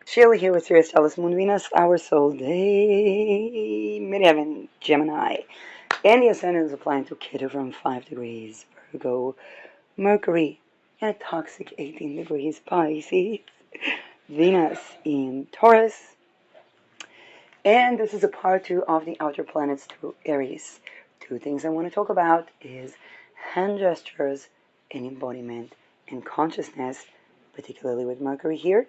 Sheila here with Sirius Telus Moon Venus, our soul day, midheaven, Gemini, and the ascendant is applying to Ketu from 5 degrees, Virgo, Mercury, and a toxic 18 degrees, Pisces, Venus in Taurus, and this is a part 2 of the outer planets through Aries. Two things I want to talk about is hand gestures and embodiment and consciousness, particularly with Mercury here.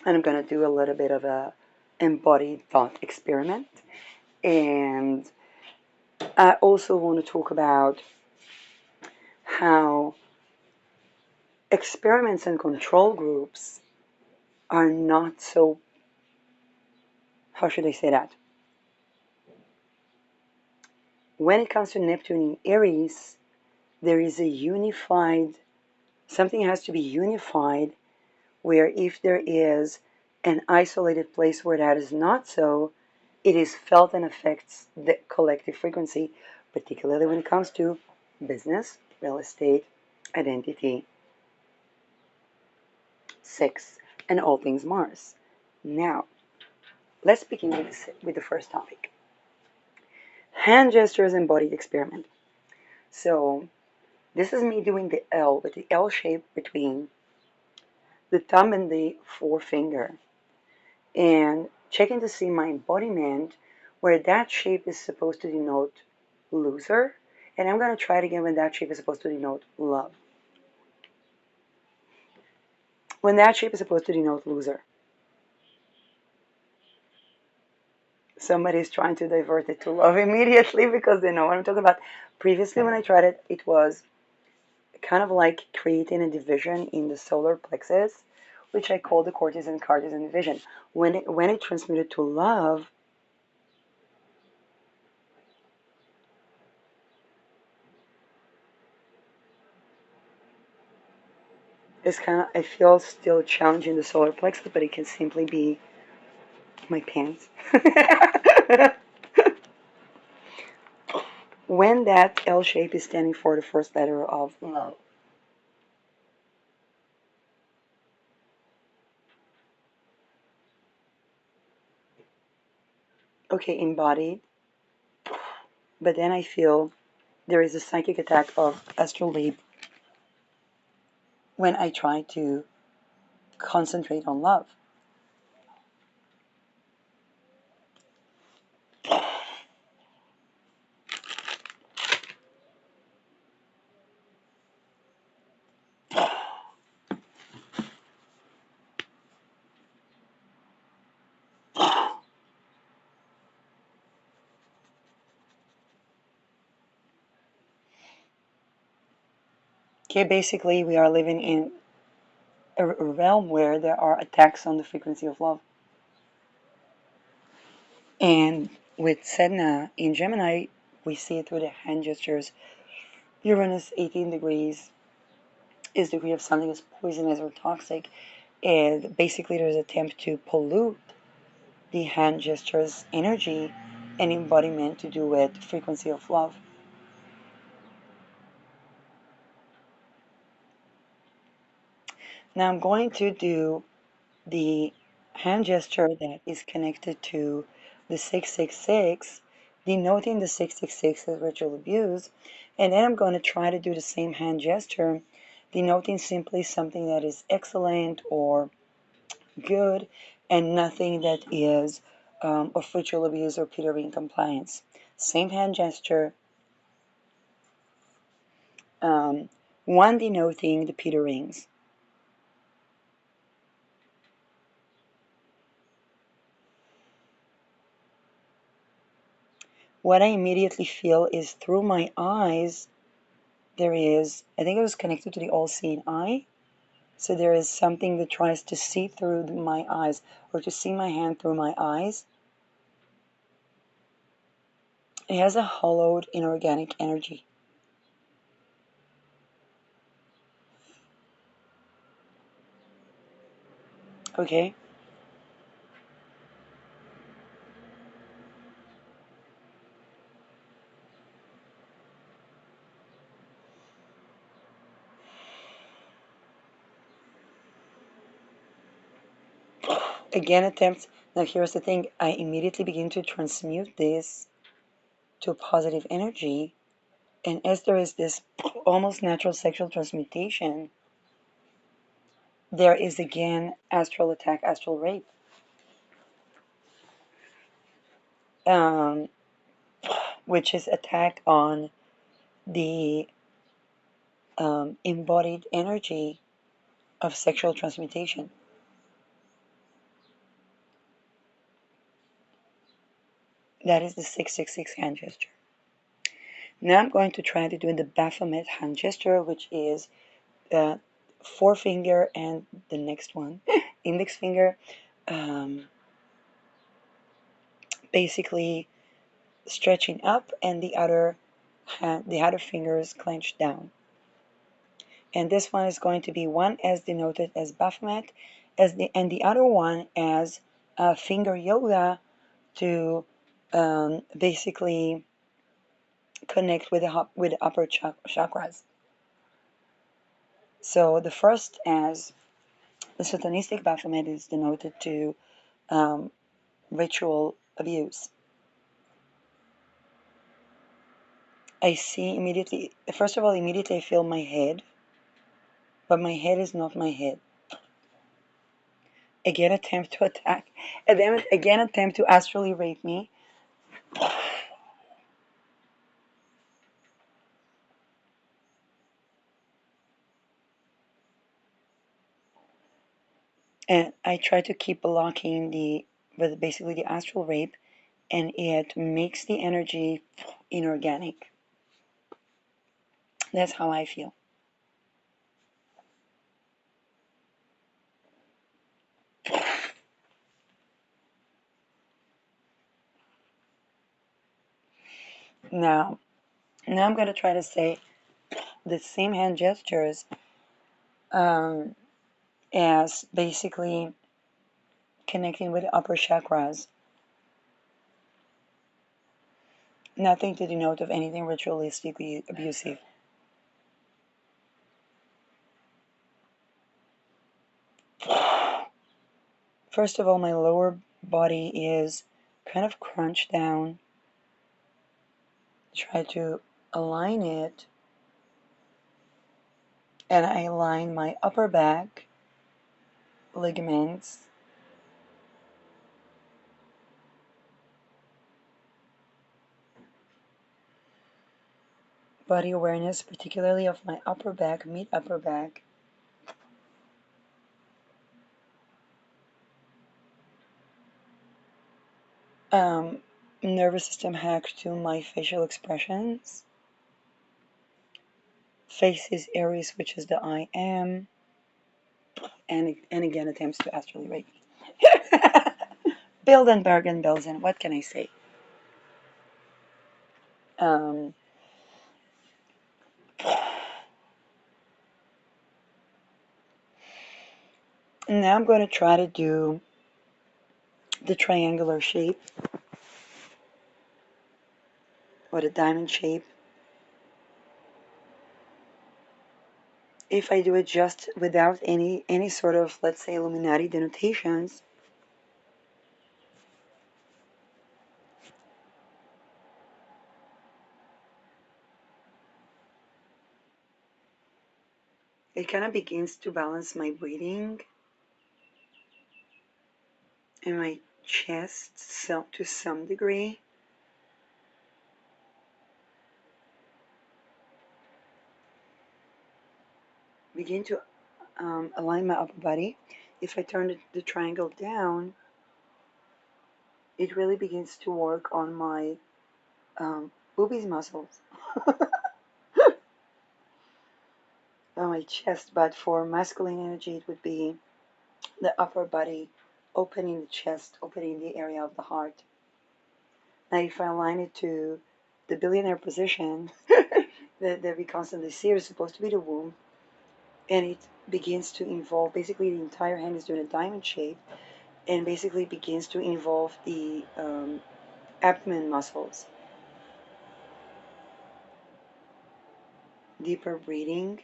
And I'm going to do a little bit of a embodied thought experiment. And I also want to talk about how experiments and control groups are not so, how should I say that? When it comes to Neptune in Aries, there is a unified, something has to be unified, where if there is an isolated place where that is not so, it is felt and affects the collective frequency, particularly when it comes to business, real estate, identity, sex, and all things Mars. Now, let's begin with the first topic. Hand gestures embodied experiment. So, this is me doing the L with the L shape between the thumb and the forefinger, and checking to see my embodiment where that shape is supposed to denote loser, and I'm going to try it again when that shape is supposed to denote love. When that shape is supposed to denote loser. Somebody's trying to divert it to love immediately because they know what I'm talking about. Previously, when I tried it, it was kind of like creating a division in the solar plexus, which I call the cortex and cartesian division. When it transmuted to love, it's kind of, I feel still challenging the solar plexus, but it can simply be my pants. When that L shape is standing for the first letter of love. Okay, embodied, but then I feel there is a psychic attack of astral leap when I try to concentrate on love. Okay, basically we are living in a realm where there are attacks on the frequency of love. And with Sedna in Gemini, we see it through the hand gestures. Uranus 18 degrees is the degree of something as poisonous or toxic, and basically there's an attempt to pollute the hand gestures energy and embodiment to do with frequency of love. Now I'm going to do the hand gesture that is connected to the 666, denoting the 666 as ritual abuse, and then I'm going to try to do the same hand gesture, denoting simply something that is excellent or good, and nothing that is of ritual abuse or Petering compliance. Same hand gesture, one denoting the Peterings. What I immediately feel is through my eyes, there is, I think it was connected to the all-seeing eye. So there is something that tries to see through my eyes, or to see my hand through my eyes. It has a hollowed inorganic energy. Okay? again attempt. Now here's the thing, I immediately begin to transmute this to positive energy, and as there is this almost natural sexual transmutation, there is again astral attack, astral rape. Um, which is attack on the embodied energy of sexual transmutation. That is the 666 hand gesture. Now I'm going to try to do the Baphomet hand gesture, which is forefinger and the next one, index finger, um, basically stretching up, and the other hand, the other fingers clenched down. And this one is going to be one as denoted as Baphomet, and the other one as finger yoga to basically connect with the upper chakras. So the first as the satanistic Baphomet is denoted to um, ritual abuse. I see immediately, first of all, immediately I feel my head, but my head is not my head. Again, attempt to attack, again, attempt to astrally rape me. And I try to keep blocking with basically the astral rape, and it makes the energy inorganic. That's how I feel. Now, now I'm going to try to say the same hand gestures um, as basically connecting with the upper chakras. Nothing to denote of anything ritualistically abusive. First of all, my lower body is kind of crunched down. Try to align it, and I align my upper back ligaments, body awareness, particularly of my upper back, mid upper back. Um, Nervous system hack to my facial expressions. Face is Aries, which is the I am, and again attempts to astrally rape me. Bildenberg and Belzen, what can I say? Um, Now I'm going to try to do the triangular shape or the diamond shape. If I do it just without any sort of, let's say, Illuminati denotations, it kind of begins to balance my breathing and my chest to some degree. Begin to align my upper body. If I turn the triangle down, it really begins to work on my boobies muscles, on my chest. But for masculine energy, it would be the upper body, opening the chest, opening the area of the heart. Now, if I align it to the billionaire position that we constantly see is supposed to be the womb, and it begins to involve, basically the entire hand is doing a diamond shape, and basically begins to involve the abdomen muscles. Deeper breathing.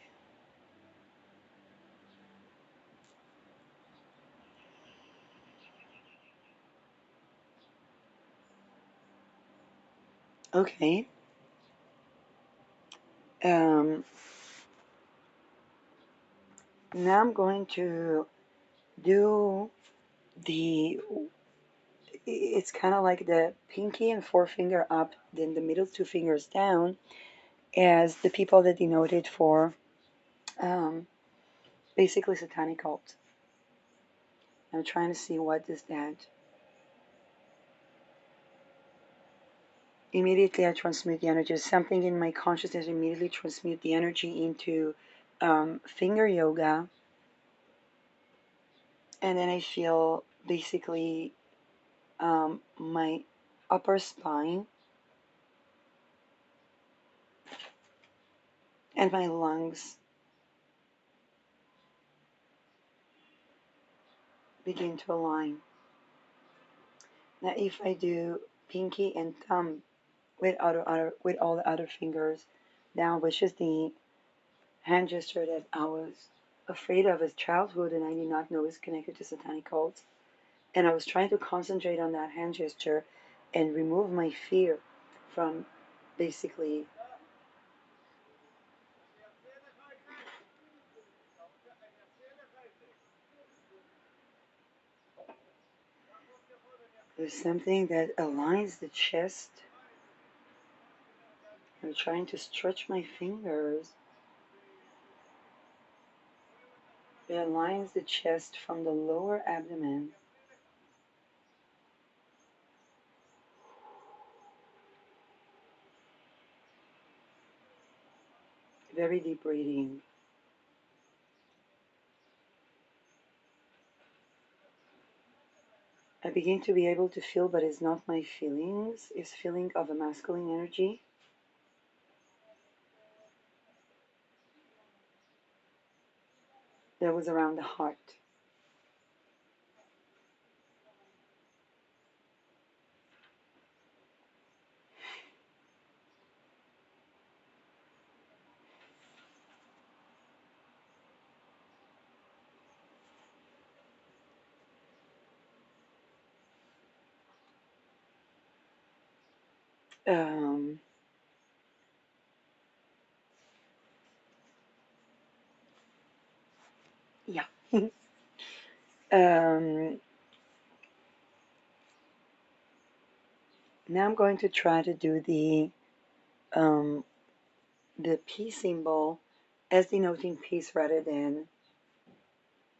Okay. Um, Now I'm going to do the, it's kind of like the pinky and forefinger up, then the middle two fingers down, as the people that denoted for um, basically satanic cult. I'm trying to see what is that. Immediately I transmute the energy. Something in my consciousness immediately transmute the energy into finger yoga, and then I feel basically my upper spine and my lungs begin to align. Now, if I do pinky and thumb with with all the other fingers down, which is the hand gesture that I was afraid of as childhood and I did not know is connected to satanic cults, and I was trying to concentrate on that hand gesture and remove my fear from basically there's something that aligns the chest. I'm trying to stretch my fingers. It aligns the chest from the lower abdomen. Very deep breathing. I begin to be able to feel, but it's not my feelings, it's feeling of a masculine energy that was around the heart. Um, yeah. um, Now I'm going to try to do um, the peace symbol as denoting peace rather than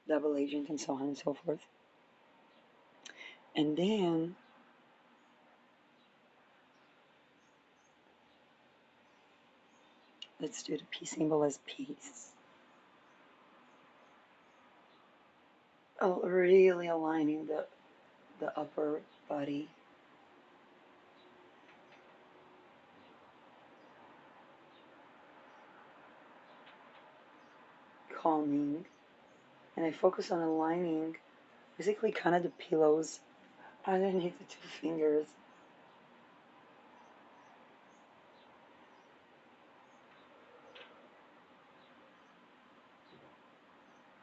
double agent and so on and so forth. And then let's do the peace symbol as peace. Oh, really aligning the upper body, calming. And I focus on aligning basically kind of the pillows underneath the two fingers.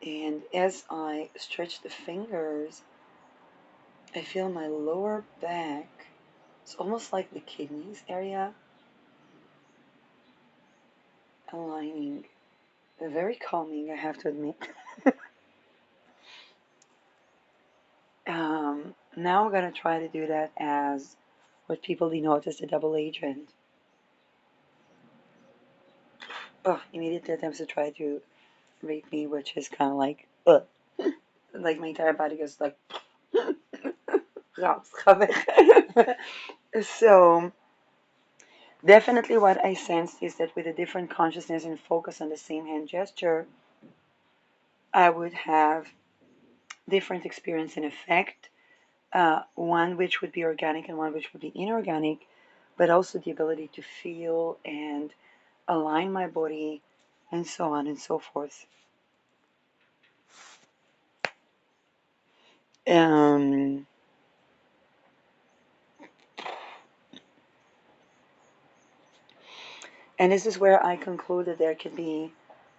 And as I stretch the fingers, I feel my lower back. It's almost like the kidneys area aligning. Very calming, I have to admit. Now I'm going to try to do that as what people denote as the double agent. Oh, immediately attempts to try to rape me, which is kind of like, like my entire body goes like, raus, ga weg. So, definitely what I sensed is that with a different consciousness and focus on the same hand gesture, I would have different experience and effect. One which would be organic and one which would be inorganic, but also the ability to feel and align my body and so on and so forth. Um, and this is where I conclude that there could be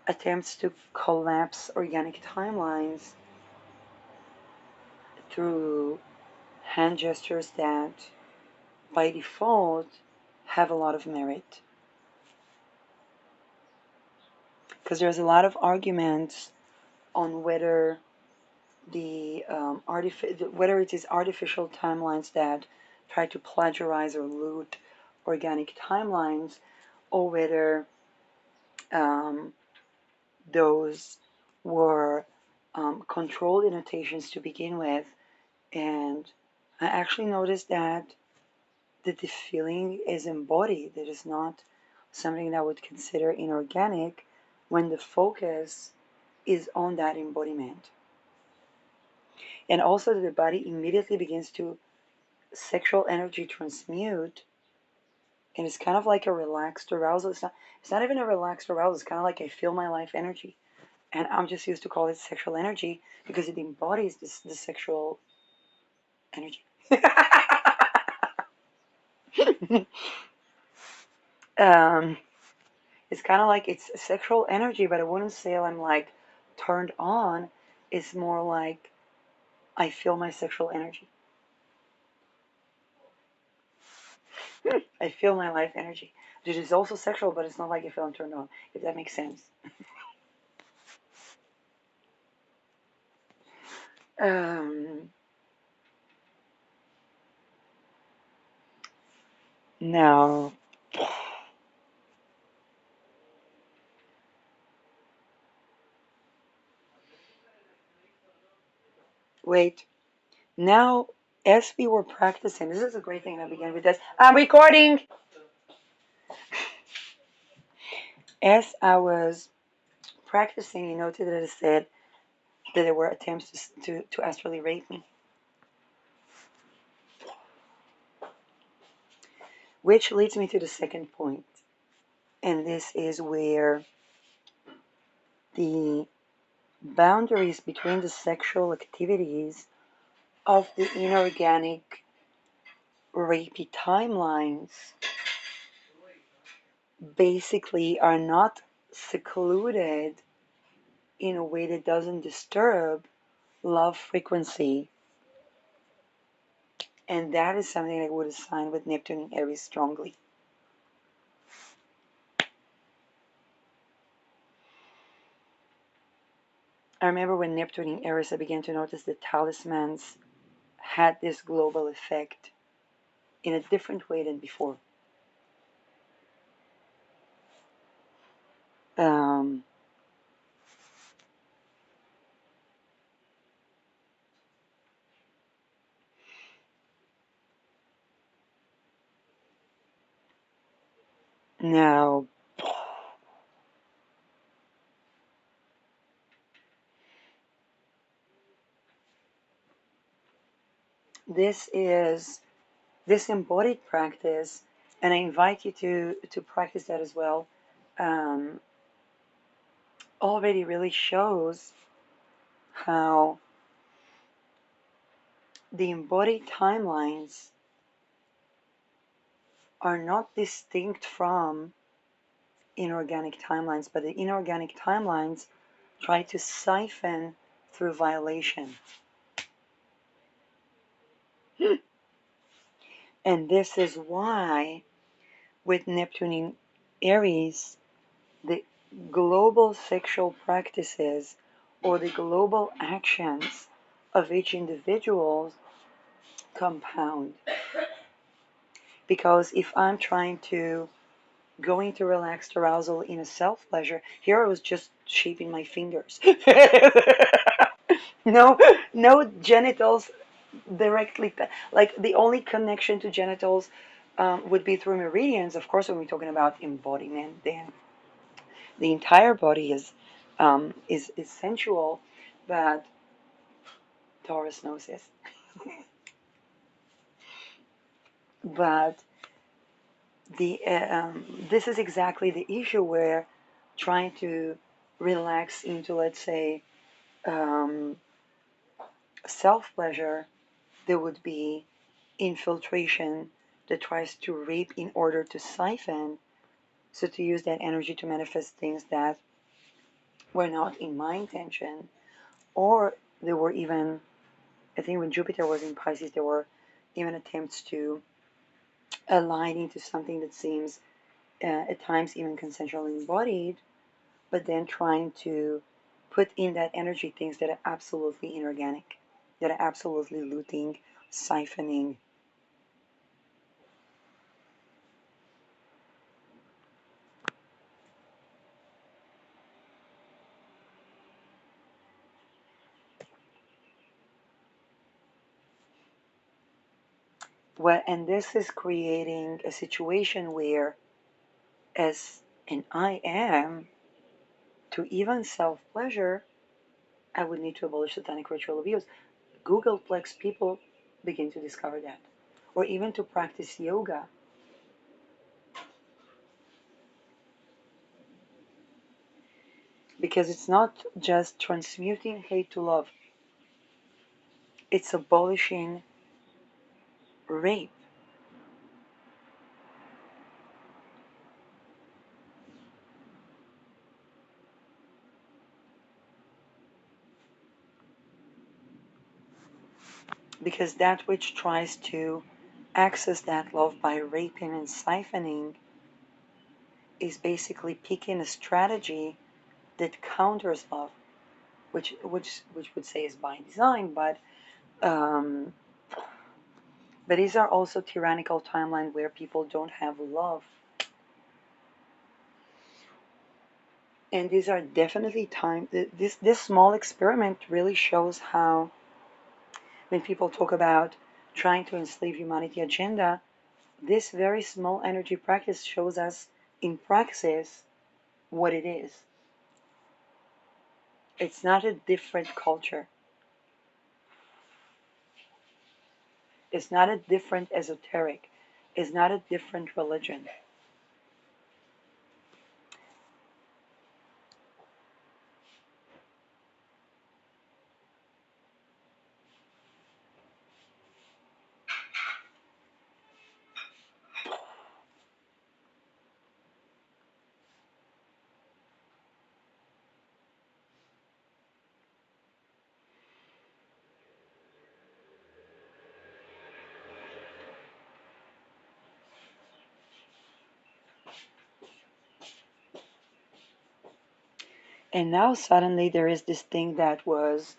attempts to collapse organic timelines through hand gestures that by default have a lot of merit. Because there's a lot of arguments on whether whether it is artificial timelines that try to plagiarize or loot organic timelines, or whether um, those were controlled annotations to begin with. And I actually noticed that the feeling is embodied. It is not something that I would consider inorganic when the focus is on that embodiment. And also that the body immediately begins to sexual energy transmute, and it's kind of like a relaxed arousal. It's not even a relaxed arousal. It's kind of like I feel my life energy, and I'm just used to call it sexual energy because it embodies the sexual energy. um, it's kind of like it's sexual energy, but I wouldn't say I'm like turned on. It's more like I feel my sexual energy. I feel my life energy. Which is also sexual, but it's not like I feel I'm turned on, if that makes sense. Um, now, wait. Now, as we were practicing, this is a great thing. I began with this. I'm recording. As I was practicing, you noted that I said that there were attempts to astrally rape me, which leads me to the second point, and this is where the boundaries between the sexual activities of the inorganic rapey timelines basically are not secluded in a way that doesn't disturb love frequency. And that is something I would assign with Neptune in Aries strongly. I remember when Neptune in Aries, I began to notice that talismans had this global effect in a different way than before. Um, now, this is this embodied practice, and I invite you to practice that as well. Um, already really shows how the embodied timelines are not distinct from inorganic timelines, but the inorganic timelines try to siphon through violation. And this is why, with Neptune in Aries, the global sexual practices or the global actions of each individual compound. Because if I'm trying to go into relaxed arousal in a self pleasure, here I was just shaping my fingers. No, no genitals directly. Like the only connection to genitals would be through meridians. Of course, when we're talking about embodiment, then the entire body is sensual, but Taurus knows this. But this is exactly the issue where trying to relax into, let's say, um, self pleasure, there would be infiltration that tries to rape in order to siphon, so to use that energy to manifest things that were not in my intention, or there were even, I think when Jupiter was in Pisces, there were even attempts to aligning to something that seems at times even consensual and embodied, but then trying to put in that energy things that are absolutely inorganic, that are absolutely looting, siphoning. Well, and this is creating a situation where, as an I am, to even self pleasure, I would need to abolish satanic ritual abuse. Googleplex people begin to discover that. Or even to practice yoga. Because it's not just transmuting hate to love, it's abolishing rape. Because that which tries to access that love by raping and siphoning is basically picking a strategy that counters love, which would say is by design, um, but these are also tyrannical timelines where people don't have love. And these are definitely time. This small experiment really shows how, when people talk about trying to enslave humanity agenda, this very small energy practice shows us in praxis what it is. It's not a different culture. It's not a different esoteric. It's not a different religion. And now suddenly there is this thing that was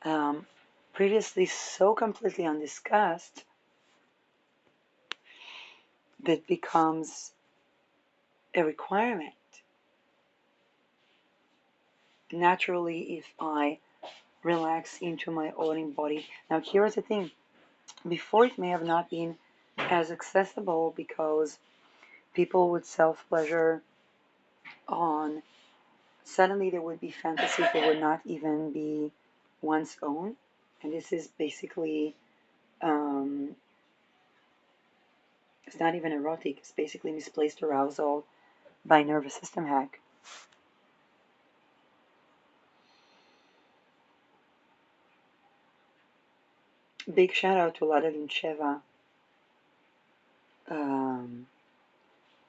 um, previously so completely undiscussed that becomes a requirement. Naturally, if I relax into my own body. Now, here's the thing. Before, it may have not been as accessible because people would self-pleasure on, suddenly there would be fantasies that would not even be one's own. And this is basically, um, it's not even erotic, it's basically misplaced arousal by nervous system hack. Big shout out to Lada Luncheva um,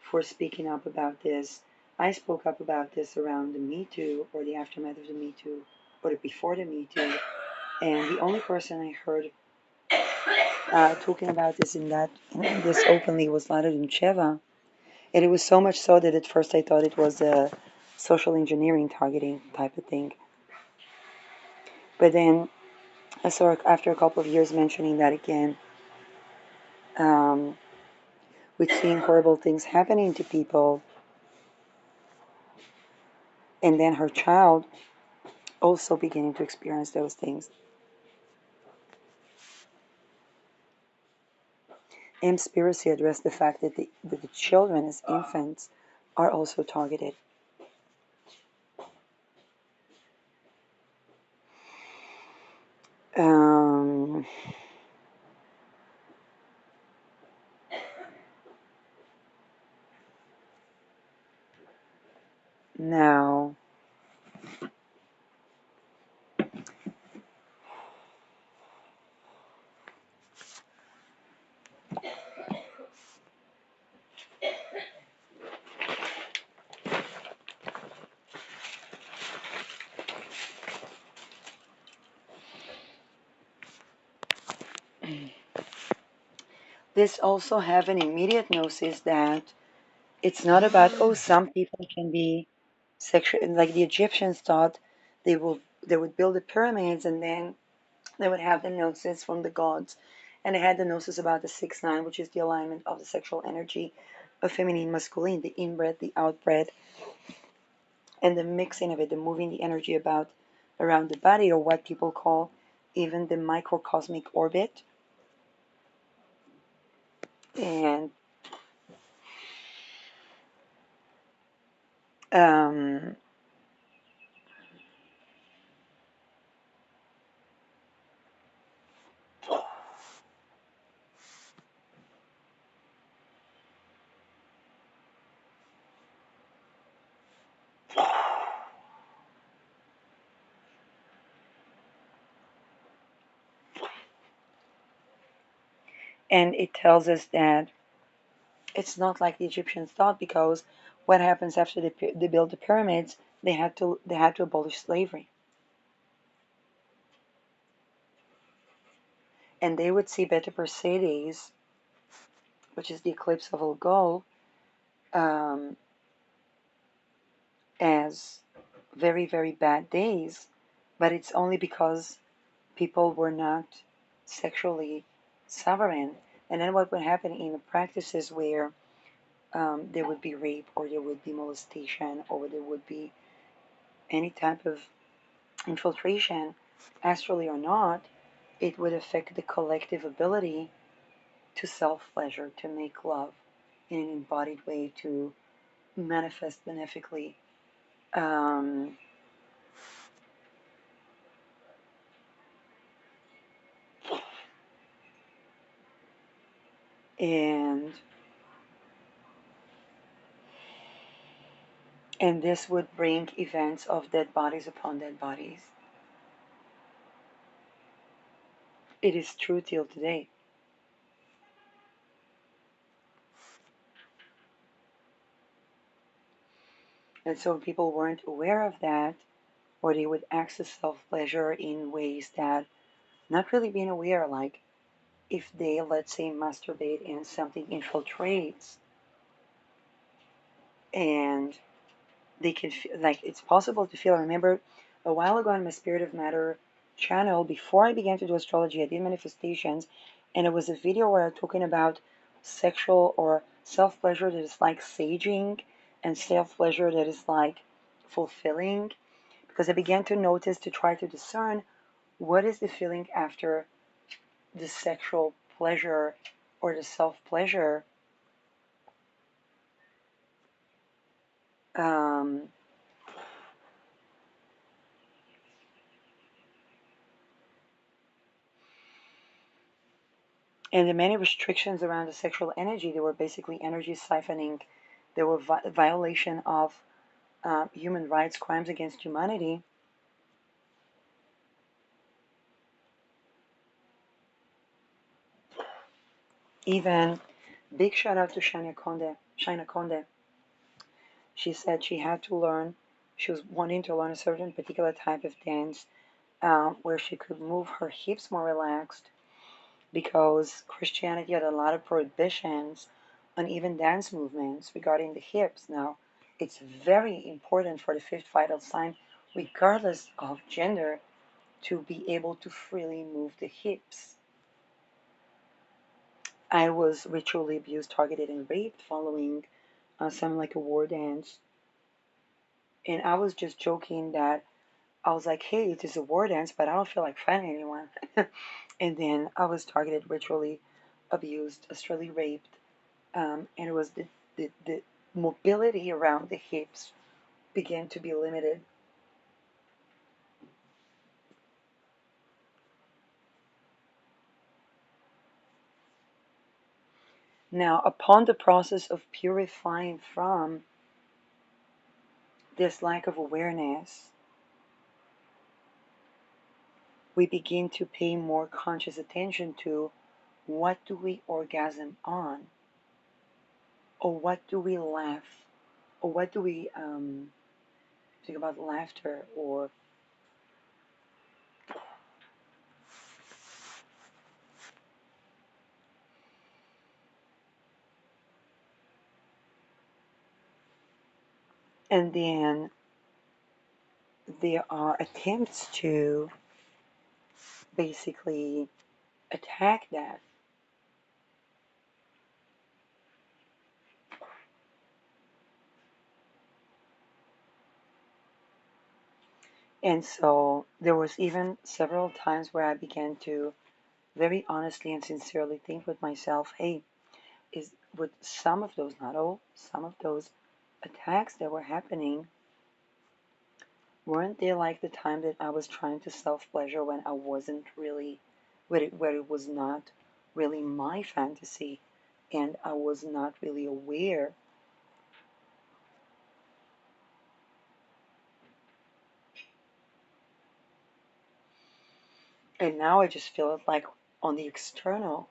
for speaking up about this. I spoke up about this around the Me Too, or the aftermath of the Me Too, or the before the Me Too, and the only person I heard talking about this in this openly was Lada Luncheva, and it was so much so that at first I thought it was a social engineering targeting type of thing, but then I saw her after a couple of years mentioning that again, um, with seeing horrible things happening to people, and then her child also beginning to experience those things. Conspiracy addressed the fact that the children as infants are also targeted. Um, now, This also have an immediate gnosis that it's not about, oh, some people can be sexual, like the Egyptians thought they would build the pyramids and then they would have the gnosis from the gods. And they had the gnosis about the 6-9, which is the alignment of the sexual energy of feminine, masculine, the inbred, the outbred, and the mixing of it, the moving the energy about around the body, or what people call even the microcosmic orbit. And um, and it tells us that it's not like the Egyptians thought, because what happens after they built the pyramids? They had to abolish slavery, and they would see Beta Perseides, which is the eclipse of Algol, um, as very, very bad days, but it's only because people were not sexually sovereign. And then what would happen in the practices where there would be rape, or there would be molestation, or there would be any type of infiltration, astrally or not, it would affect the collective ability to self pleasure, to make love in an embodied way, to manifest benefically. Um, and and this would bring events of dead bodies upon dead bodies. It is true till today. And so people weren't aware of that, or they would access self pleasure in ways that, not really being aware, like if they, let's say, masturbate and something infiltrates, and they can feel, like it's possible to feel. I remember a while ago on my Spirit of Matter channel, before I began to do astrology, I did manifestations, and it was a video where I was talking about sexual or self pleasure that is like saging, and self pleasure that is like fulfilling, because I began to notice, to try to discern what is the feeling after the sexual pleasure or the self pleasure. Um, and the many restrictions around the sexual energy, they were basically energy siphoning. They were violation of human rights, crimes against humanity. Even big shout out to Shana Conde. Shina Conde. She said she had to learn. She was wanting to learn a certain particular type of dance, where she could move her hips more relaxed, because Christianity had a lot of prohibitions on even dance movements regarding the hips. Now, it's very important for the fifth vital sign, regardless of gender, to be able to freely move the hips. I was ritually abused, targeted, and raped following something like a war dance. And I was just joking that I was like, hey, it is a war dance, but I don't feel like fighting anyone. And then I was targeted, ritually abused, astrally raped, and it was the mobility around the hips began to be limited. Now, upon the process of purifying from this lack of awareness, we begin to pay more conscious attention to what do we orgasm on, or what do we laugh, or what do we think about laughter, or And then there are attempts to basically attack that. And so there was even several times where I began to very honestly and sincerely think with myself, hey, is with some of those, not all, some of those attacks that were happening, weren't they like the time that I was trying to self-pleasure when I wasn't really, where it was not really my fantasy and I was not really aware. And now I just feel it like on the external.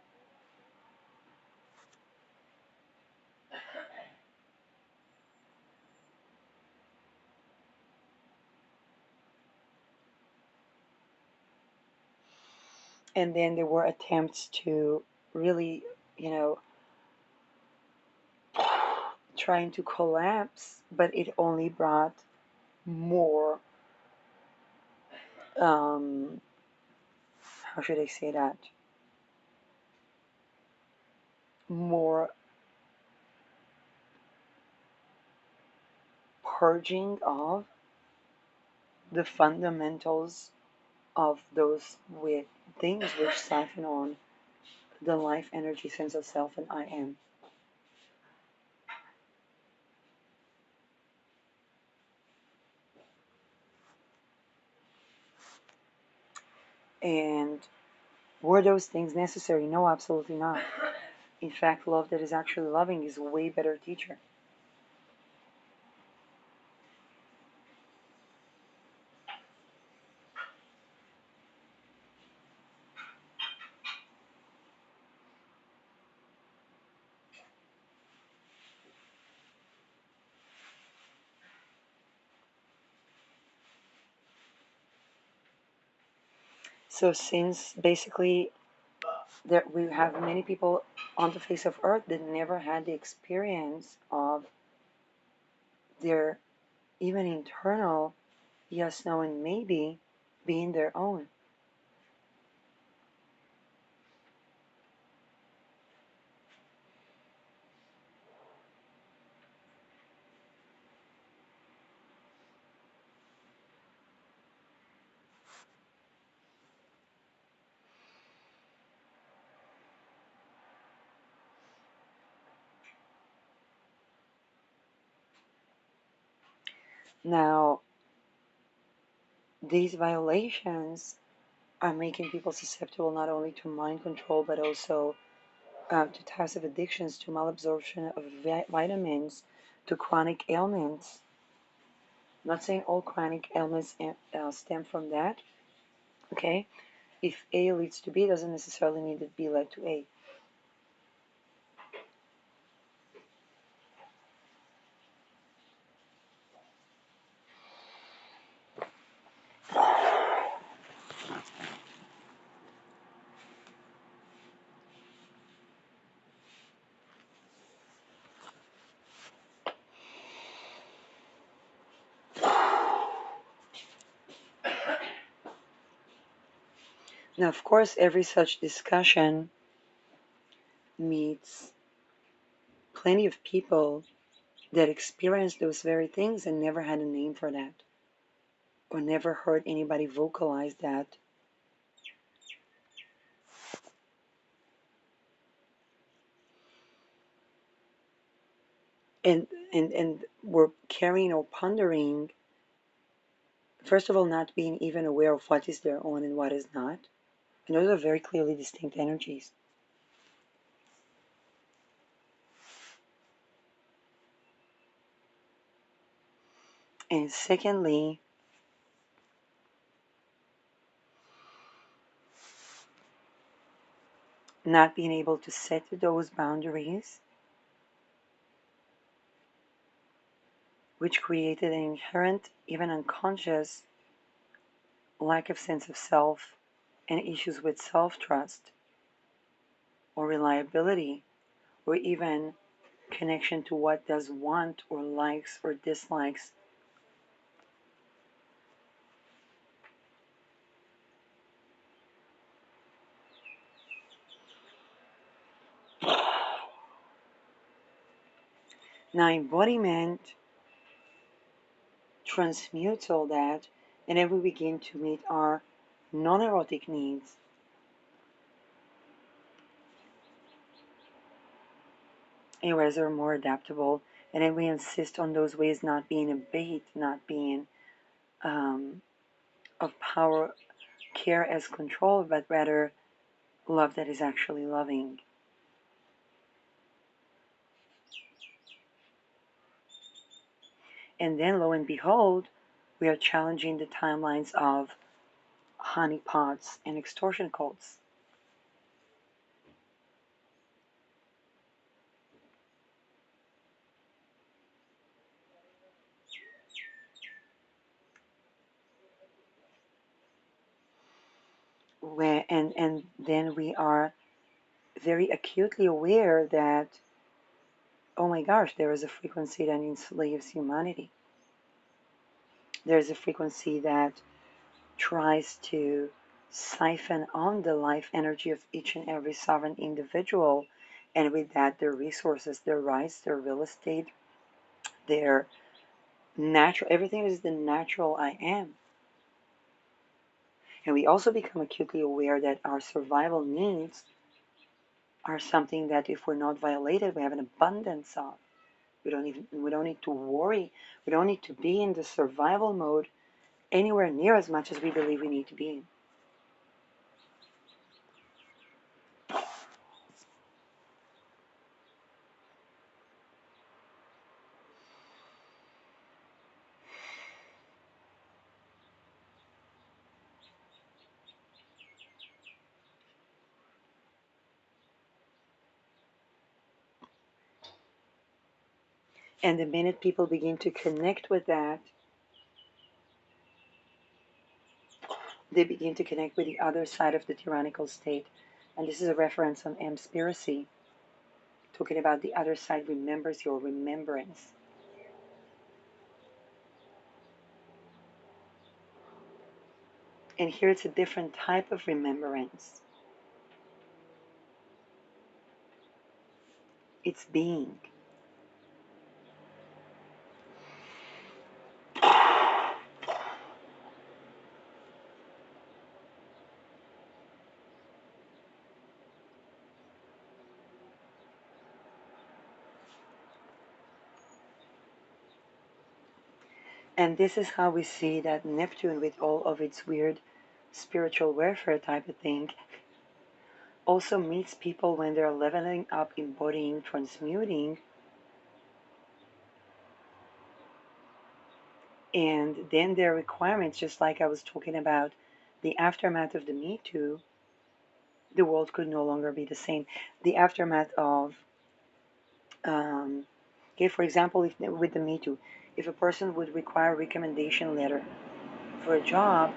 And then there were attempts to really, you know, trying to collapse, but it only brought more, um, how should I say that? More purging of the fundamentals of those with things which siphon on the life energy sense of self and I am. And were those things necessary? No, absolutely not. In fact, love that is actually loving is a way better teacher. So since basically there we have many people on the face of earth that never had the experience of their even internal yes, no, and maybe being their own. Now, these violations are making people susceptible not only to mind control but also to types of addictions, to malabsorption of vitamins, to chronic ailments. I'm not saying all chronic ailments stem from that, okay? If A leads to B, doesn't necessarily mean that B led to A. Now, of course, every such discussion meets plenty of people that experienced those very things and never had a name for that, or never heard anybody vocalize that. And were carrying or pondering, first of all, not being even aware of what is their own and what is not. And those are very clearly distinct energies. And secondly, not being able to set those boundaries, which created an inherent, even unconscious, lack of sense of self and issues with self trust or reliability, or even connection to what does want or likes or dislikes. Now, embodiment transmutes all that, and then we begin to meet our non erotic needs. Areas are more adaptable, and then we insist on those ways not being a bait, not being um, of power, care as control, but rather love that is actually loving. And then, lo and behold, we are challenging the timelines of honeypots and extortion cults. And then we are very acutely aware that, oh my gosh, there is a frequency that enslaves humanity. There's a frequency that tries to siphon on the life energy of each and every sovereign individual, and with that, their resources, their rights, their real estate, their natural, everything is the natural I am. And we also become acutely aware that our survival needs are something that if we're not violated, we have an abundance of. We don't need to worry. We don't need to be in the survival mode anywhere near as much as we believe we need to be in. And the minute people begin to connect with that, they begin to connect with the other side of the tyrannical state. And this is a reference on Mspiracy, talking about the other side remembers your remembrance. And here it's a different type of remembrance. It's being. And this is how we see that Neptune, with all of its weird spiritual warfare type of thing, also meets people when they're leveling up, embodying, transmuting, and then their requirements, just like I was talking about the aftermath of the Me Too, the world could no longer be the same. The aftermath of, okay, for example, if with the Me Too, if a person would require a recommendation letter for a job,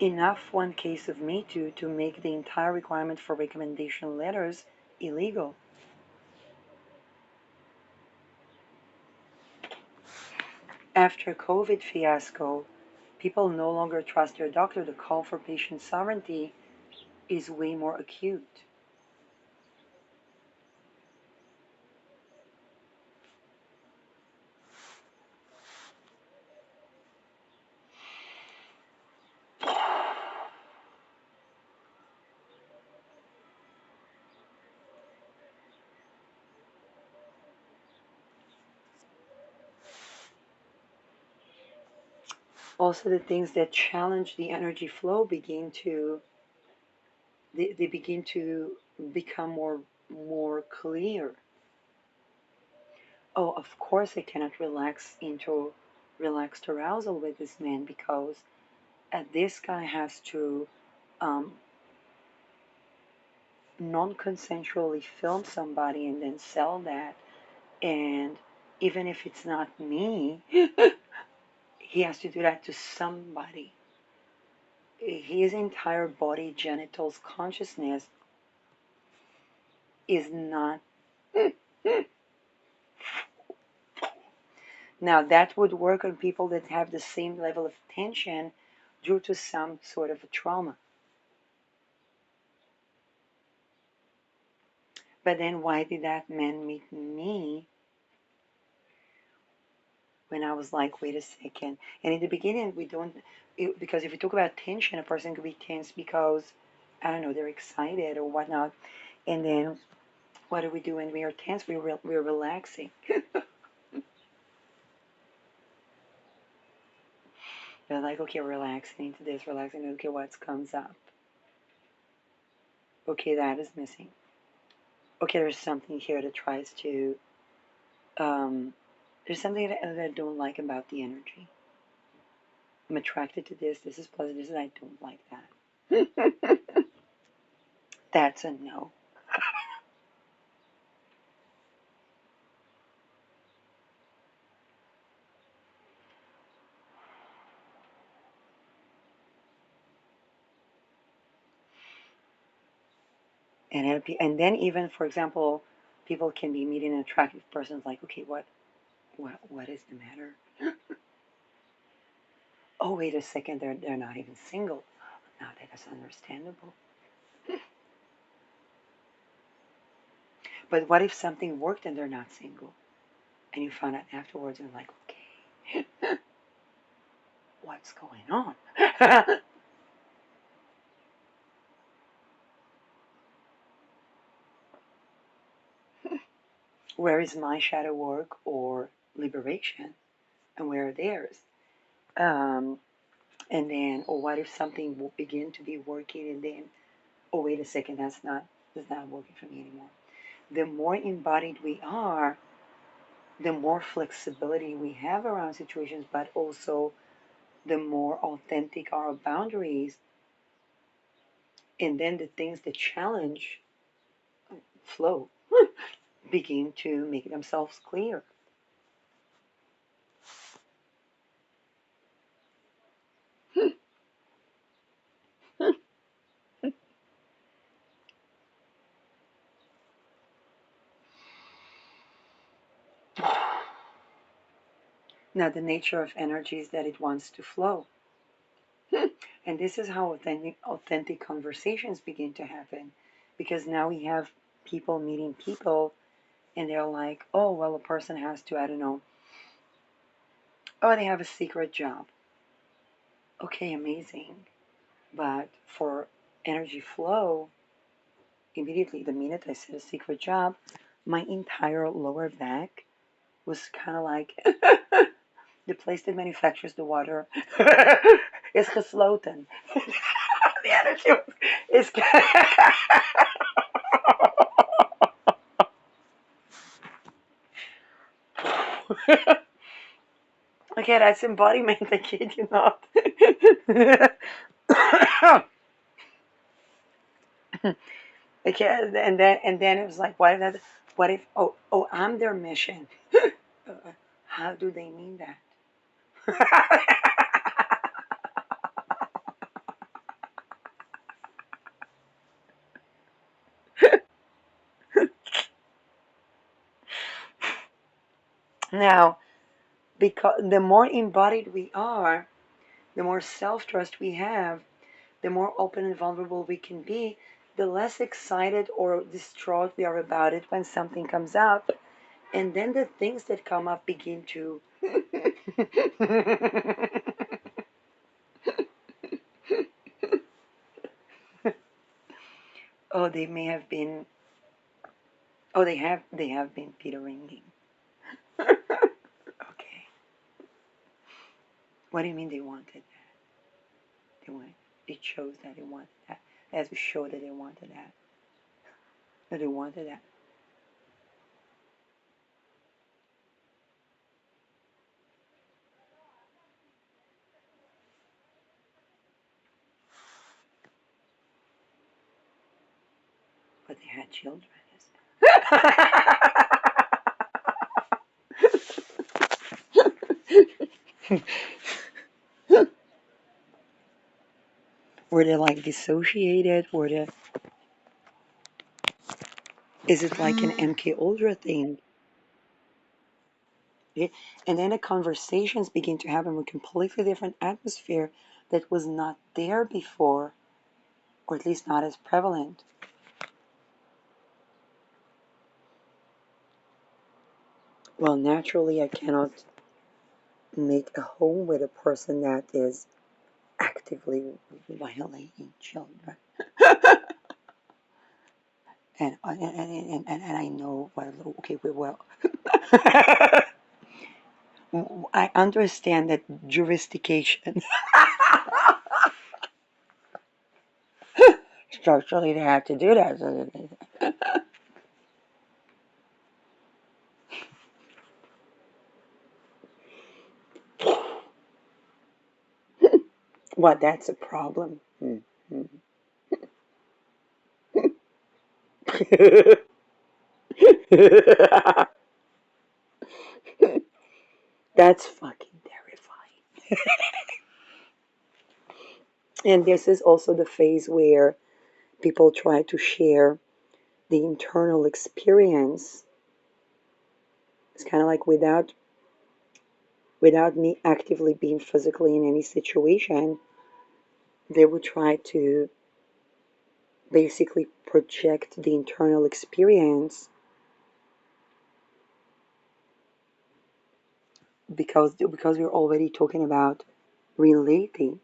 enough one case of Me Too to make the entire requirement for recommendation letters illegal. After COVID fiasco, people no longer trust their doctor. The call for patient sovereignty is way more acute. Also, the things that challenge the energy flow begin to they begin to become more clear. Oh, of course I cannot relax into relaxed arousal with this man because this guy has to um, non-consensually film somebody and then sell that. And even if it's not me, he has to do that to somebody. His entire body, genitals, consciousness is not Now, that would work on people that have the same level of tension due to some sort of a trauma. But then why did that man meet me when I was like, wait a second? And in the beginning, we don't, because if you talk about tension, a person could be tense because, I don't know, they're excited or whatnot. And then what do we do when we are tense? We're relaxing. They're like, okay, relaxing into this, relaxing. Okay, what comes up? Okay, that is missing. Okay, there's something here that tries to, um, there's something that I don't like about the energy. I'm attracted to this. This is pleasant. This is, I don't like that. That's a no. And then even, for example, people can be meeting an attractive person. Like, okay, what is the matter? Oh, wait a second. They're not even single. Now that is understandable. But what if something worked and they're not single, and you found out afterwards and like, okay, what's going on? Where is my shadow work or liberation, and where are theirs? Um, and then, or what if something will begin to be working, and then, oh wait a second, that's not working for me anymore. The more embodied we are, the more flexibility we have around situations, but also the more authentic our boundaries, and then the things that challenge flow begin to make themselves clear. Now, the nature of energy is that it wants to flow. And this is how authentic conversations begin to happen. Because now we have people meeting people, and they're like, oh, well, a person has to, I don't know, oh, they have a secret job. Okay, amazing. But for energy flow, immediately the minute I said a secret job, my entire lower back was kind of like the place that manufactures the water is gesloten. The energy is. Okay, that's embodiment. I kid you not. Okay, and then it was like, what if? Oh, I'm their mission. How do they mean that? Now, because the more embodied we are, the more self-trust we have, the more open and vulnerable we can be, the less excited or distraught we are about it when something comes up. And then the things that come up begin to. Oh, they may have been. Oh, they have been Peter ringing. Okay. What do you mean they wanted that? They wanted. It shows that they wanted that. It has to show that they wanted that. That they wanted that. But they had children. Were they like dissociated? Were they? Is it like an MK Ultra thing? Okay? And then the conversations begin to happen with a completely different atmosphere that was not there before, or at least not as prevalent. Well, naturally, I cannot make a home with a person that is actively violating children. And I know, well, okay, well, I understand that jurisdiction. Structurally, they have to do that. What? That's a problem. That's fucking terrifying. And this is also the phase where people try to share the internal experience. It's kind of like without me actively being physically in any situation, they would try to basically project the internal experience because we're already talking about relating.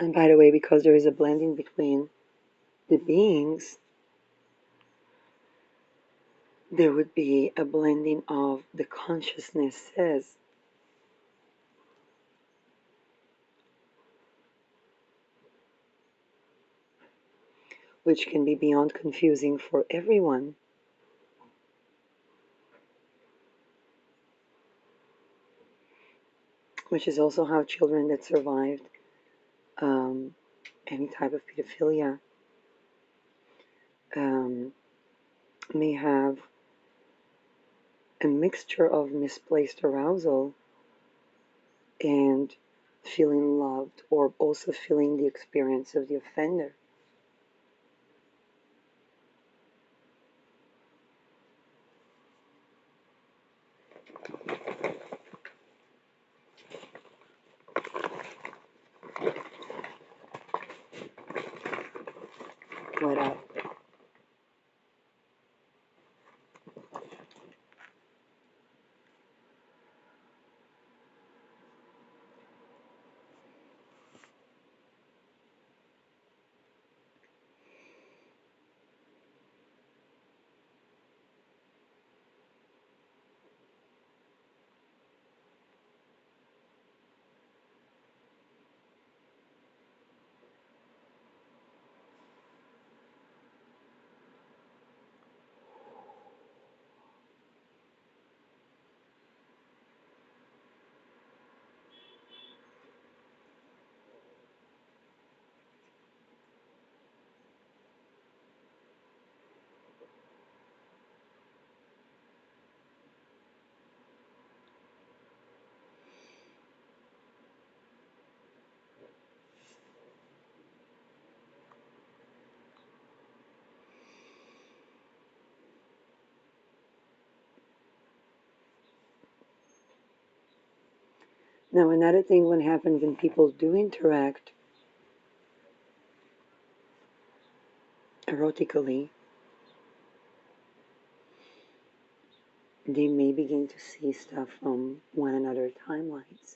And by the way, because there is a blending between the beings, there would be a blending of the consciousnesses, which can be beyond confusing for everyone, which is also how children that survived um, any type of pedophilia um, may have a mixture of misplaced arousal and feeling loved, or also feeling the experience of the offender. What up? Now, another thing what happens when people do interact erotically, they may begin to see stuff from one another timelines.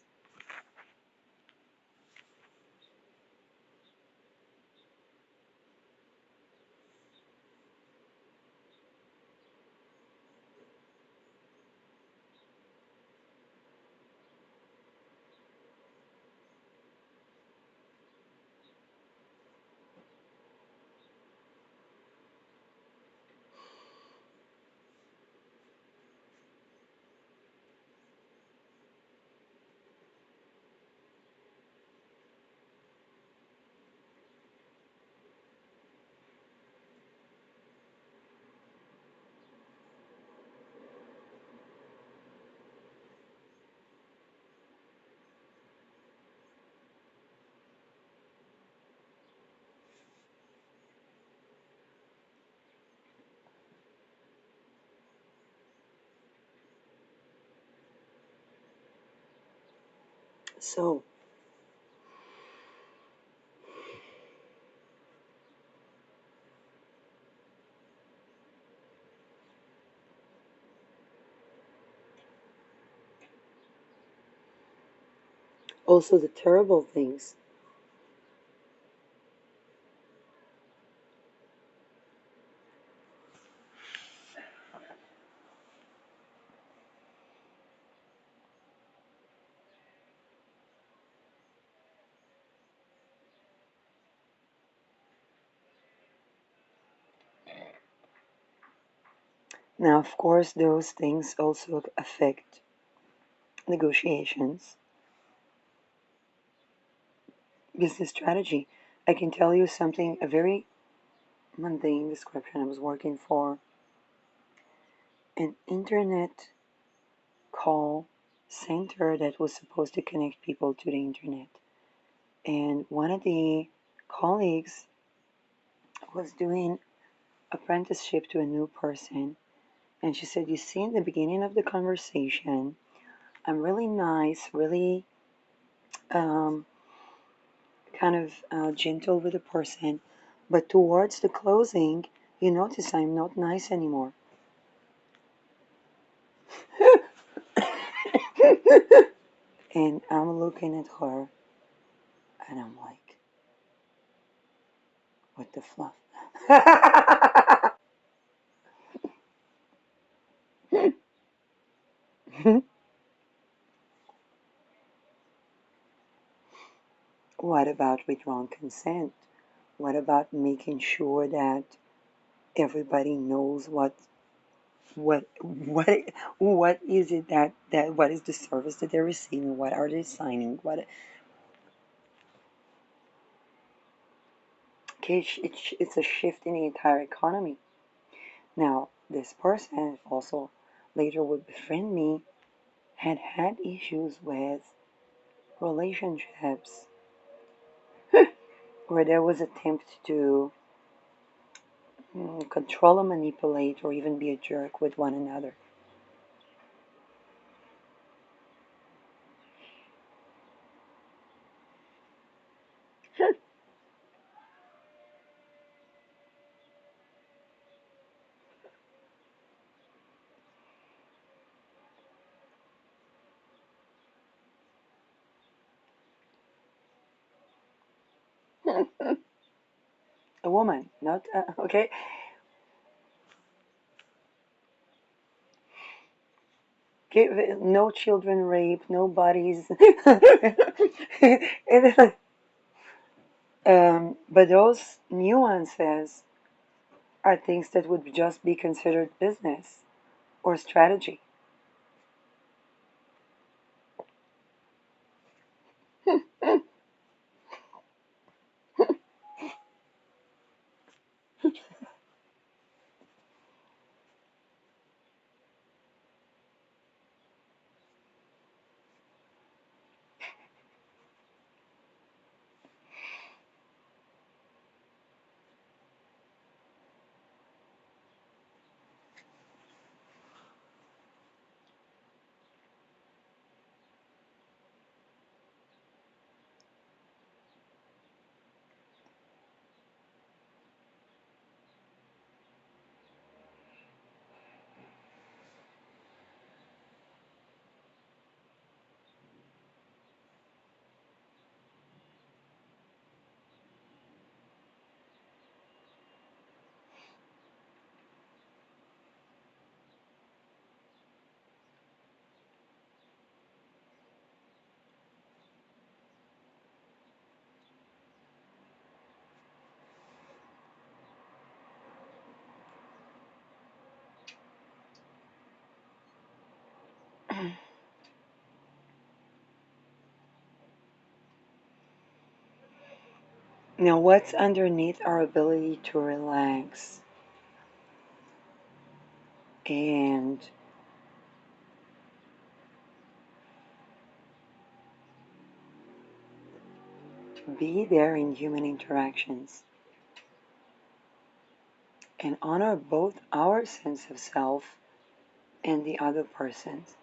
So, also the terrible things. Now, of course, those things also affect negotiations, business strategy. I can tell you something, a very mundane description. I was working for an internet call center that was supposed to connect people to the internet. And one of the colleagues was doing apprenticeship to a new person. And she said, you see, in the beginning of the conversation, I'm really nice, really um, kind of gentle with the person. But towards the closing, you notice I'm not nice anymore. And I'm looking at her and I'm like, what the fluff? What about withdrawn consent? What about making sure that everybody knows what what is it that what is the service that they're receiving? What are they signing? What okay, it's a shift in the entire economy. Now, this person also later would befriend me had issues with relationships where there was attempt to control or manipulate or even be a jerk with one another. A woman, not okay. Okay, no children rape, no bodies. But those nuances are things that would just be considered business or strategy. Now, what's underneath our ability to relax and to be there in human interactions and honor both our sense of self and the other person's?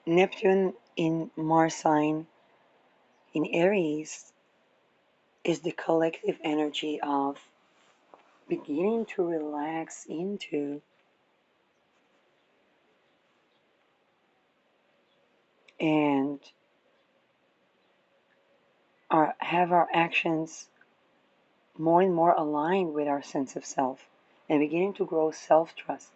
Neptune in Mars sign in Aries is the collective energy of beginning to relax into and have our actions more and more aligned with our sense of self and beginning to grow self-trust.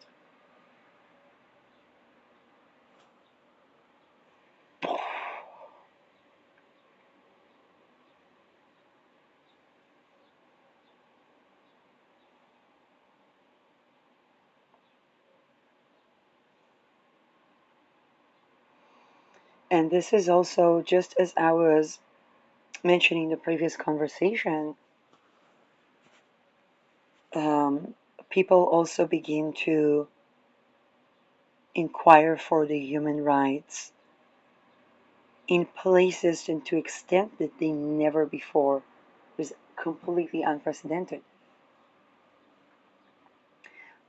And this is also, just as I was mentioning in the previous conversation, um, people also begin to inquire for the human rights in places and to extent that they never before was completely unprecedented.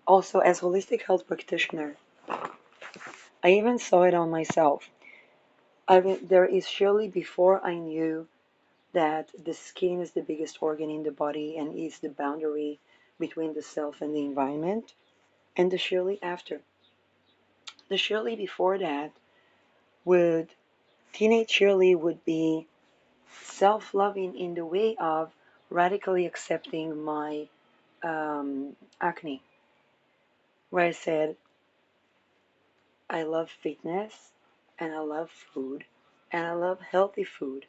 Also, as holistic health practitioner, I even saw it on myself. There is surely before I knew that the skin is the biggest organ in the body and is the boundary between the self and the environment, and the surely after. The surely before that would, teenage Shirley would be self-loving in the way of radically accepting my acne, where I said, I love fitness and I love food and I love healthy food,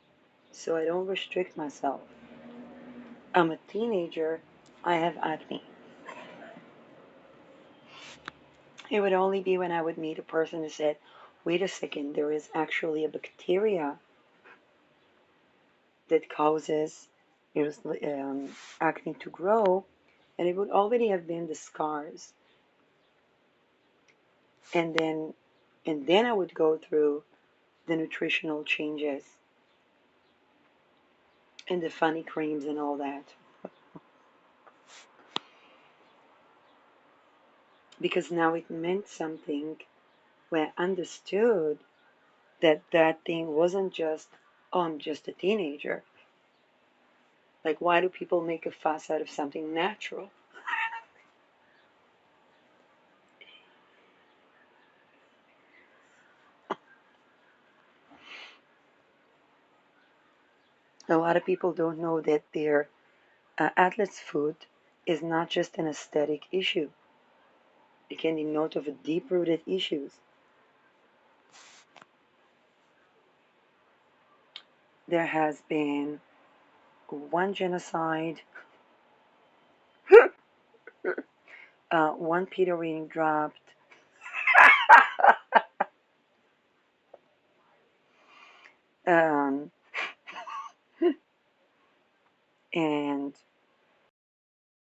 so I don't restrict myself. I'm a teenager, I have acne. It would only be when I would meet a person who said, wait a second, there is actually a bacteria that causes acne to grow, and it would already have been the scars. And then I would go through the nutritional changes and the funny creams and all that. Because now it meant something when I understood that that thing wasn't just, oh, I'm just a teenager. Like, why do people make a fuss out of something natural? A lot of people don't know that their athlete's foot is not just an aesthetic issue. It can denote of a deep-rooted issues. There has been one genocide, one Peter ring dropped, um, and